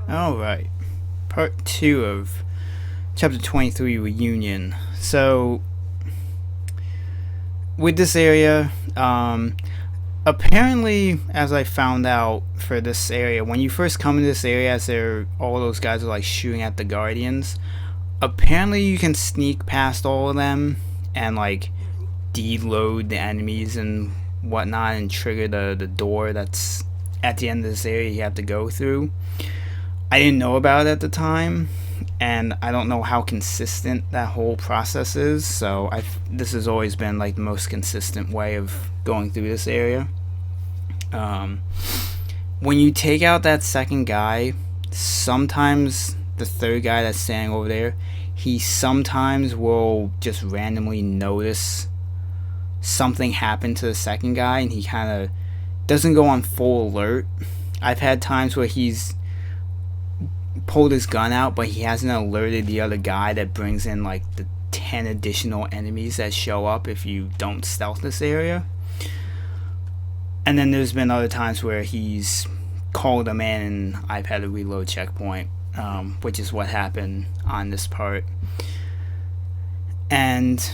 Alright, part 2 of chapter 23 reunion. So, with this area, apparently, as I found out for this area, when you first come into this area, as all those guys are like shooting at the guardians, apparently you can sneak past all of them and like deload the enemies and whatnot and trigger the door that's at the end of this area you have to go through. I didn't know about it at the time, and I don't know how consistent that whole process is, so this has always been like the most consistent way of going through this area. When you take out that second guy, sometimes the third guy that's standing over there, he sometimes will just randomly notice something happened to the second guy, and he kind of doesn't go on full alert. I've had times where he's pulled his gun out, but he hasn't alerted the other guy that brings in like the 10 additional enemies that show up if you don't stealth this area. And then there's been other times where he's called them in and I've had a reload checkpoint, which is what happened on this part. And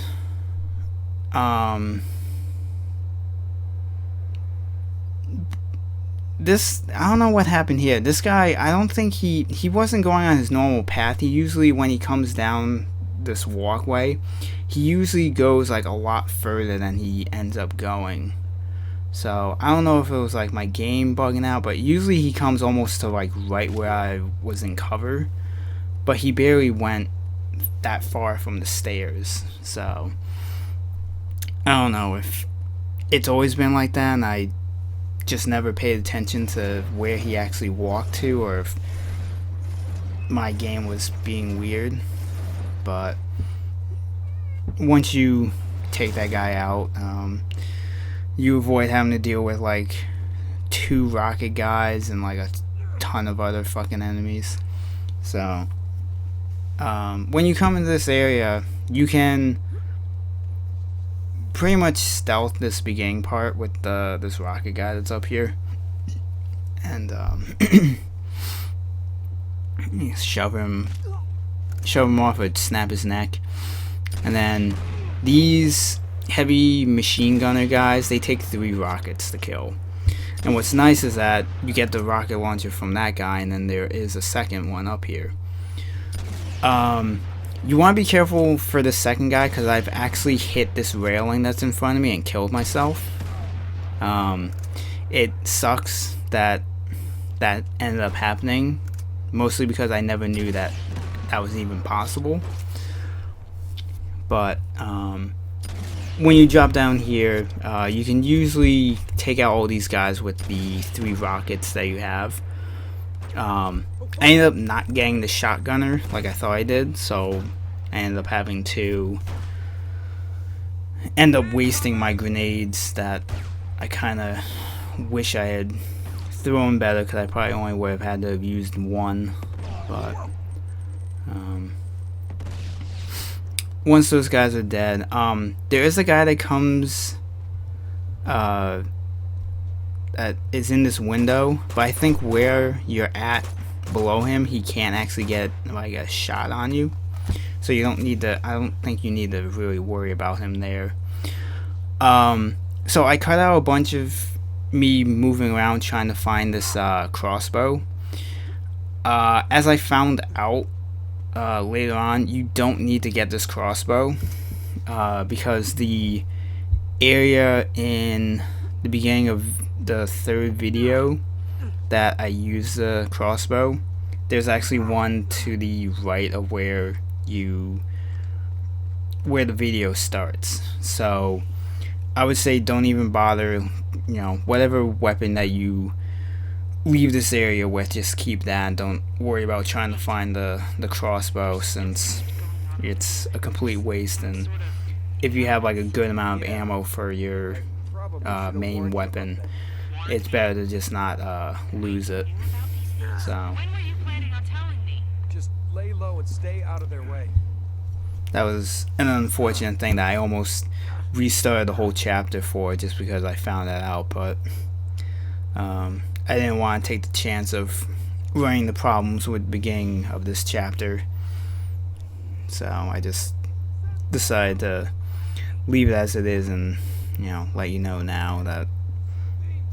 I don't know what happened here. This guy, I don't think he wasn't going on his normal path. He usually, when he comes down this walkway, he usually goes like a lot further than he ends up going. So I don't know if it was like my game bugging out, but usually he comes almost to like right where I was in cover, but he barely went that far from the stairs. So I don't know if it's always been like that and I just never paid attention to where he actually walked to, or if my game was being weird. But once you take that guy out, you avoid having to deal with like 2 rocket guys and like a ton of other fucking enemies. So when you come into this area, you can pretty much stealth this beginning part with this rocket guy that's up here, and shove him off or snap his neck. And then these heavy machine gunner guys, they take 3 rockets to kill. And what's nice is that you get the rocket launcher from that guy, and then there is a second one up here. You want to be careful for the second guy, because I've actually hit this railing that's in front of me and killed myself. It sucks that ended up happening, mostly because I never knew that was even possible. But when you drop down here, you can usually take out all these guys with the 3 rockets that you have. I ended up not getting the shotgunner like I thought I did, so I ended up having to end up wasting my grenades that I kind of wish I had thrown better, because I probably only would have had to have used 1. But once those guys are dead, there is a guy that comes that is in this window, but I think where you're at below him, he can't actually get like a shot on you, so you don't need to. I don't think you need to really worry about him there. So I cut out a bunch of me moving around trying to find this crossbow. As I found out later on, you don't need to get this crossbow, because the area in the beginning of the 3rd video that I used the crossbow, there's actually one to the right of where the video starts. So I would say don't even bother, whatever weapon that you leave this area with, just keep that and don't worry about trying to find the crossbow, since it's a complete waste. And if you have like a good amount of ammo for your main weapon, it's better to just not lose it. So When were you planning on telling me? Just lay low and stay out of their way. that was an unfortunate thing that I almost restarted the whole chapter for, just because I found that out. But I didn't want to take the chance of running the problems with the beginning of this chapter. So I just decided to leave it as it is and, let you know now that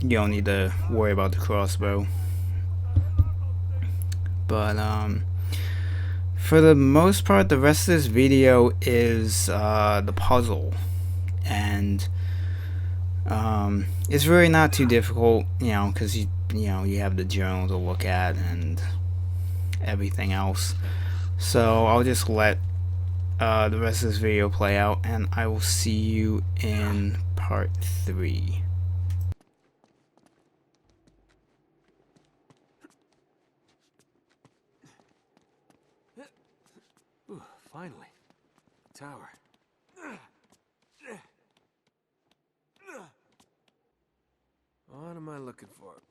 you don't need to worry about the crossbow. But, for the most part, the rest of this video is the puzzle. And it's really not too difficult, because you have the journal to look at and everything else. So I'll just let the rest of this video play out, and I will see you in part 3. Ooh, finally. Tower. What am I looking for?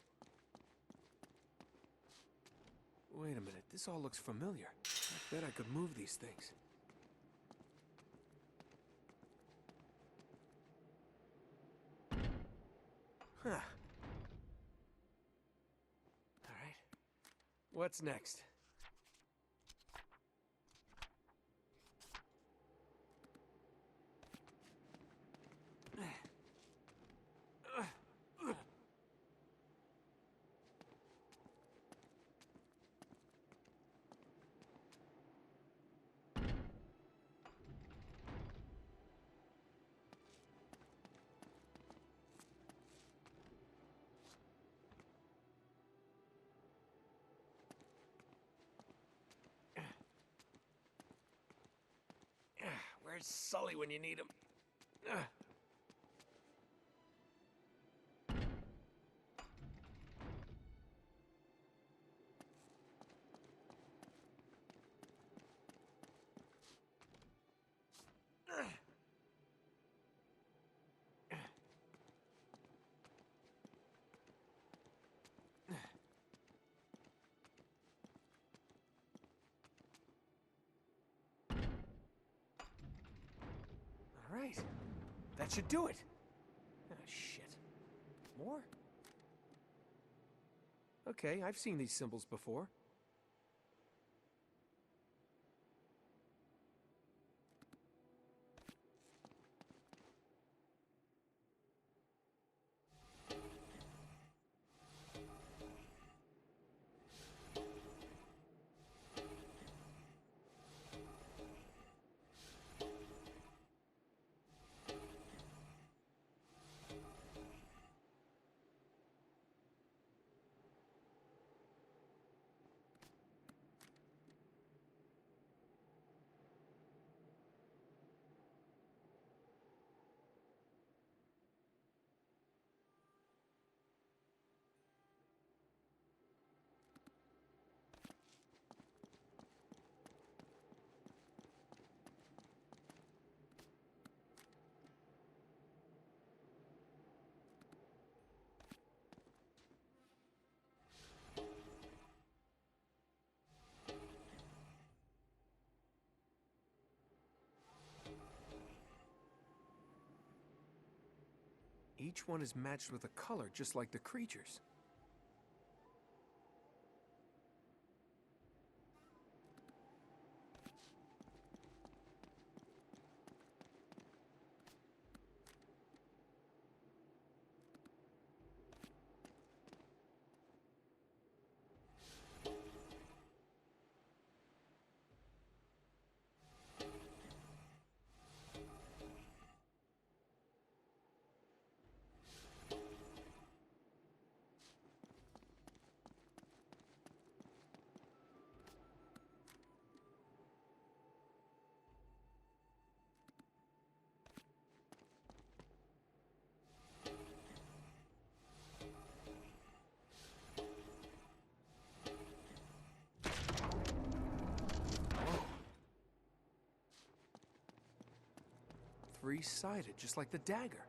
Wait a minute, this all looks familiar. I bet I could move these things. Huh. Alright. What's next? Where's Sully when you need him? All right. That should do it. Ah, shit. More? Okay, I've seen these symbols before. Each one is matched with a color, just like the creatures. Three-sided, just like the dagger.